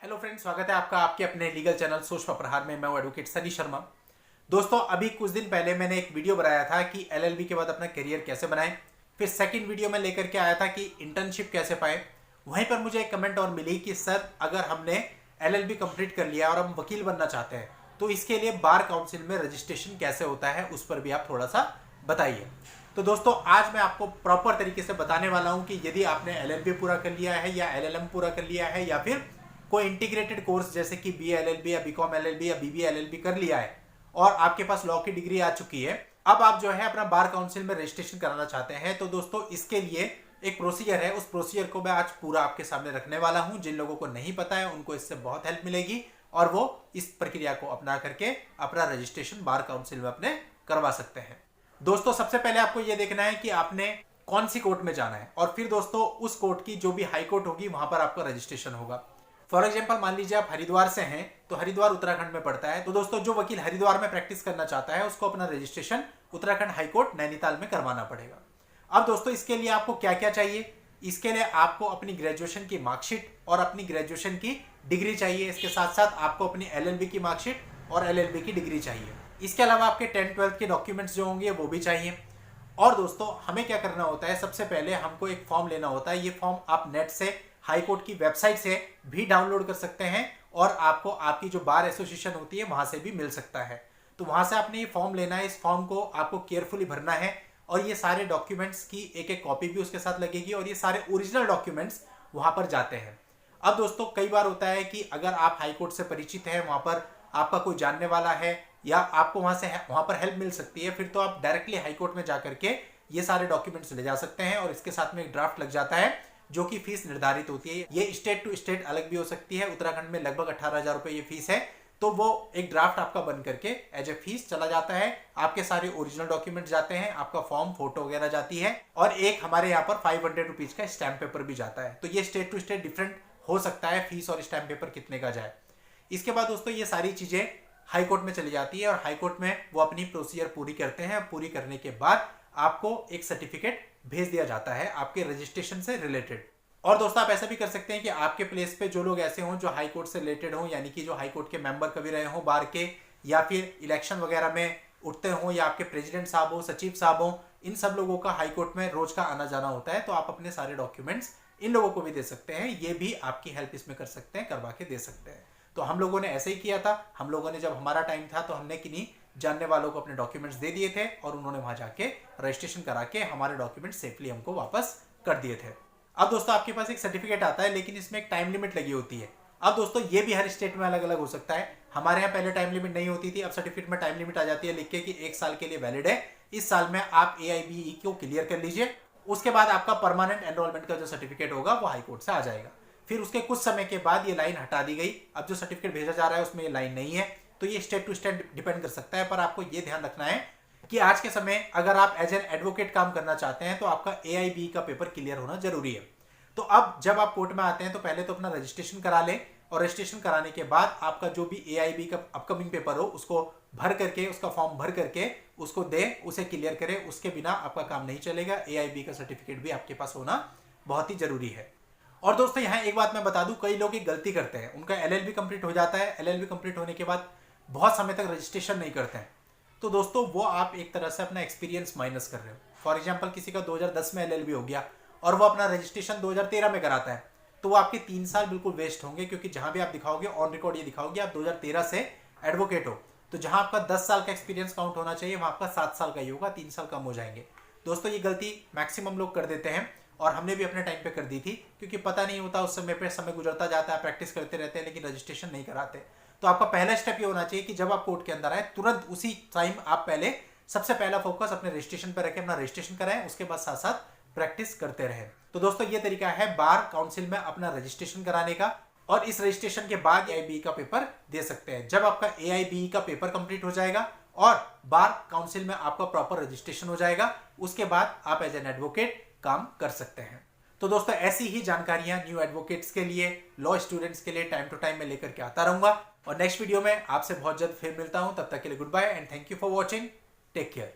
Hello friends, स्वागत है आपका आपके अपने लीगल चैनल सोच पर प्रहार में। मैं हूं एडवोकेट सनी शर्मा। दोस्तों, अभी कुछ दिन पहले मैंने एक वीडियो बनाया था कि एलएलबी के बाद अपना करियर कैसे बनाएं। फिर सेकंड वीडियो में लेकर के आया था कि इंटर्नशिप कैसे पाए। वहीं पर मुझे एक कमेंट और मिली कि सर, अगर हमने एलएलबी कंप्लीट कर लिया और हम वकील बनना चाहते हैं तो इसके लिए बार काउंसिल में रजिस्ट्रेशन कैसे होता है, उस पर भी आप थोड़ा सा बताइए। तो दोस्तों, आज मैं आपको प्रॉपर तरीके से बताने वाला हूं कि यदि आपने एलएलबी पूरा कर लिया है या एलएलएम पूरा कर लिया है या फिर कोई इंटीग्रेटेड कोर्स जैसे कि बीएलएलबी या बीकॉम एलएलबी या बीबीएलएलबी कर लिया है और आपके पास लॉ की डिग्री आ चुकी है, अब आप जो है अपना बार काउंसिल में रजिस्ट्रेशन कराना चाहते हैं, तो दोस्तों इसके लिए एक प्रोसीजर है। उस प्रोसीजर को मैं आज पूरा आपके सामने रखने वाला हूं। जिन लोगों को नहीं पता है उनको इससे बहुत हेल्प मिलेगी और वो इस प्रक्रिया को अपना करके अपना रजिस्ट्रेशन बार काउंसिल में अपने करवा सकते हैं। दोस्तों, सबसे पहले आपको यह देखना है कि आपने कौन सी कोर्ट में जाना है और फिर दोस्तों उस कोर्ट की जो भी हाई कोर्ट होगी वहां पर आपका रजिस्ट्रेशन होगा। फॉर एग्जाम्पल, मान लीजिए आप हरिद्वार से हैं तो हरिद्वार उत्तराखंड में पड़ता है, तो दोस्तों जो वकील हरिद्वार में प्रैक्टिस करना चाहता है उसको अपना रजिस्ट्रेशन उत्तराखंड हाईकोर्ट नैनीताल में करवाना पड़ेगा। अब दोस्तों इसके लिए आपको क्या क्या चाहिए? इसके लिए आपको अपनी ग्रेजुएशन की मार्कशीट और अपनी ग्रेजुएशन की डिग्री चाहिए। इसके साथ साथ आपको अपनी एलएलबी की मार्कशीट और एलएलबी की डिग्री चाहिए। इसके अलावा आपके 10th-12th के डॉक्यूमेंट्स जो होंगे वो भी चाहिए। और दोस्तों हमें क्या करना होता है, सबसे पहले हमको एक फॉर्म लेना होता है। ये फॉर्म आप नेट से, हाई कोर्ट की वेबसाइट से भी डाउनलोड कर सकते हैं और आपको आपकी जो बार एसोसिएशन होती है वहां से भी मिल सकता है। तो वहां से आपने ये फॉर्म लेना है। इस फॉर्म को आपको केयरफुली भरना है और ये सारे डॉक्यूमेंट्स की एक एक कॉपी भी उसके साथ लगेगी और ये सारे ओरिजिनल डॉक्यूमेंट्स वहां पर जाते हैं। अब दोस्तों कई बार होता है कि अगर आप हाई कोर्ट से परिचित हैं, वहां पर आपका कोई जानने वाला है या आपको वहां पर हेल्प मिल सकती है, फिर तो आप डायरेक्टली हाई कोर्ट में जाकर के ये सारे डॉक्यूमेंट्स ले जा सकते हैं और इसके साथ में एक ड्राफ्ट लग जाता है जो कि फीस निर्धारित होती है। ये स्टेट टू स्टेट अलग भी हो सकती है। उत्तराखंड में लगभग 18,000 रुपए ये फीस है, तो वो एक ड्राफ्ट आपका बन करके एज ए फीस चला जाता है। आपके सारे ओरिजिनल डॉक्यूमेंट जाते हैं, आपका फॉर्म, फोटो वगैरह जाती है और एक हमारे यहाँ पर 500 रुपीज का स्टैम्प पेपर भी जाता है। तो ये स्टेट टू स्टेट डिफरेंट हो सकता है फीस और स्टैम्प पेपर कितने का जाए। इसके बाद दोस्तों ये सारी चीजें हाई कोर्ट में चली जाती है और हाई कोर्ट में वो अपनी प्रोसीजर पूरी करते हैं। पूरी करने के बाद आपको एक सर्टिफिकेट भेज दिया जाता है आपके रजिस्ट्रेशन से रिलेटेड। और दोस्तों आप ऐसा भी कर सकते हैं कि आपके प्लेस पे जो लोग ऐसे हों जो हाई कोर्ट से रिलेटेड हों, यानी कि जो हाई कोर्ट के मेंबर कभी रहे हों बार के, या फिर इलेक्शन वगैरह में उठते हों, या आपके प्रेसिडेंट साहब हो, सचिव साहब हो, इन सब लोगों का हाई कोर्ट में रोज का आना जाना होता है। तो आप अपने सारे डॉक्यूमेंट्स इन लोगों को भी दे सकते हैं। ये भी आपकी हेल्प इसमें कर सकते हैं, करवा के दे सकते हैं। तो हम लोगों ने ऐसे ही किया था। हम लोगों ने जब हमारा टाइम था तो हमने किन्हीं जानने वालों को अपने डॉक्यूमेंट्स दे दिए थे और उन्होंने वहां जाके रजिस्ट्रेशन करा के हमारे डॉक्यूमेंट सेफली हमको वापस कर दिए थे। अब दोस्तों आपके पास एक सर्टिफिकेट आता है, लेकिन इसमें एक टाइम लिमिट लगी होती है। अब दोस्तों ये भी हर स्टेट में अलग अलग हो सकता है। हमारे यहाँ पहले टाइम लिमिट नहीं होती थी, अब सर्टिफिकेट में टाइम लिमिट आ जाती है लिख के कि 1 साल के लिए वैलिड है। इस साल में आप AIBE को क्लियर कर लीजिए, उसके बाद आपका परमानेंट एनरोलमेंट का जो सर्टिफिकेट होगा वो हाई कोर्ट से आ जाएगा। फिर उसके कुछ समय के बाद ये लाइन हटा दी गई। अब जो सर्टिफिकेट भेजा जा रहा है उसमें ये लाइन नहीं है। तो ये स्टेट टू स्टेट डिपेंड कर सकता है, पर आपको ये ध्यान रखना है कि आज के समय अगर आप एज एन एडवोकेट काम करना चाहते हैं तो आपका AIBE का पेपर क्लियर होना जरूरी है। तो अब जब आप कोर्ट में आते हैं तो पहले तो अपना रजिस्ट्रेशन करा लें और रजिस्ट्रेशन कराने के बाद आपका जो भी AIBE का अपकमिंग पेपर हो उसको भर करके, उसका फॉर्म भर करके उसको दे, उसे क्लियर करें। उसके बिना आपका काम नहीं चलेगा। AIBE का सर्टिफिकेट भी आपके पास होना बहुत ही जरूरी है। और दोस्तों यहाँ एक बात मैं बता दूं, कई लोग एक गलती करते हैं। उनका LLB कंप्लीट हो जाता है, LLB कंप्लीट होने के बाद बहुत समय तक रजिस्ट्रेशन नहीं करते हैं। तो दोस्तों वो आप एक तरह से अपना एक्सपीरियंस माइनस कर रहे हो। फॉर एग्जाम्पल, किसी का 2010 में LLB हो गया और वो अपना रजिस्ट्रेशन 2013 में कराता है, तो वो आपके 3 साल बिल्कुल वेस्ट होंगे, क्योंकि जहां भी आप दिखाओगे ऑन रिकॉर्ड ये दिखाओगे आप 2013 से एडवोकेट हो। तो जहां आपका 10 साल का एक्सपीरियंस काउंट होना चाहिए वहां आपका 7 साल का ही होगा, 3 साल कम हो जाएंगे। दोस्तों ये गलती मैक्सिमम लोग कर देते हैं और हमने भी अपने टाइम पे कर दी थी, क्योंकि पता नहीं होता उस समय पे, समय गुजरता जाता है, प्रैक्टिस करते रहते हैं लेकिन रजिस्ट्रेशन नहीं कराते। तो आपका पहला स्टेप ये होना चाहिए कि जब आप कोर्ट के अंदर आए तुरंत उसी टाइम आप पहले सबसे पहला फोकस अपने रजिस्ट्रेशन पर रखें, अपना रजिस्ट्रेशन कराएं, उसके बाद साथ साथ प्रैक्टिस करते रहें। तो दोस्तों ये तरीका है बार काउंसिल में अपना रजिस्ट्रेशन कराने का, और इस रजिस्ट्रेशन के बाद AIBE का पेपर दे सकते हैं। जब आपका AIBE का पेपर कंप्लीट हो जाएगा और बार काउंसिल में आपका प्रॉपर रजिस्ट्रेशन हो जाएगा, उसके बाद आप एज एन एडवोकेट काम कर सकते हैं। तो दोस्तों ऐसी ही जानकारियां न्यू एडवोकेट्स के लिए, लॉ स्टूडेंट्स के लिए टाइम टू टाइम मैं लेकर के आता रहूंगा। और नेक्स्ट वीडियो में आपसे बहुत जल्द फिर मिलता हूं। तब तक के लिए good bye and thank you for watching. Take care.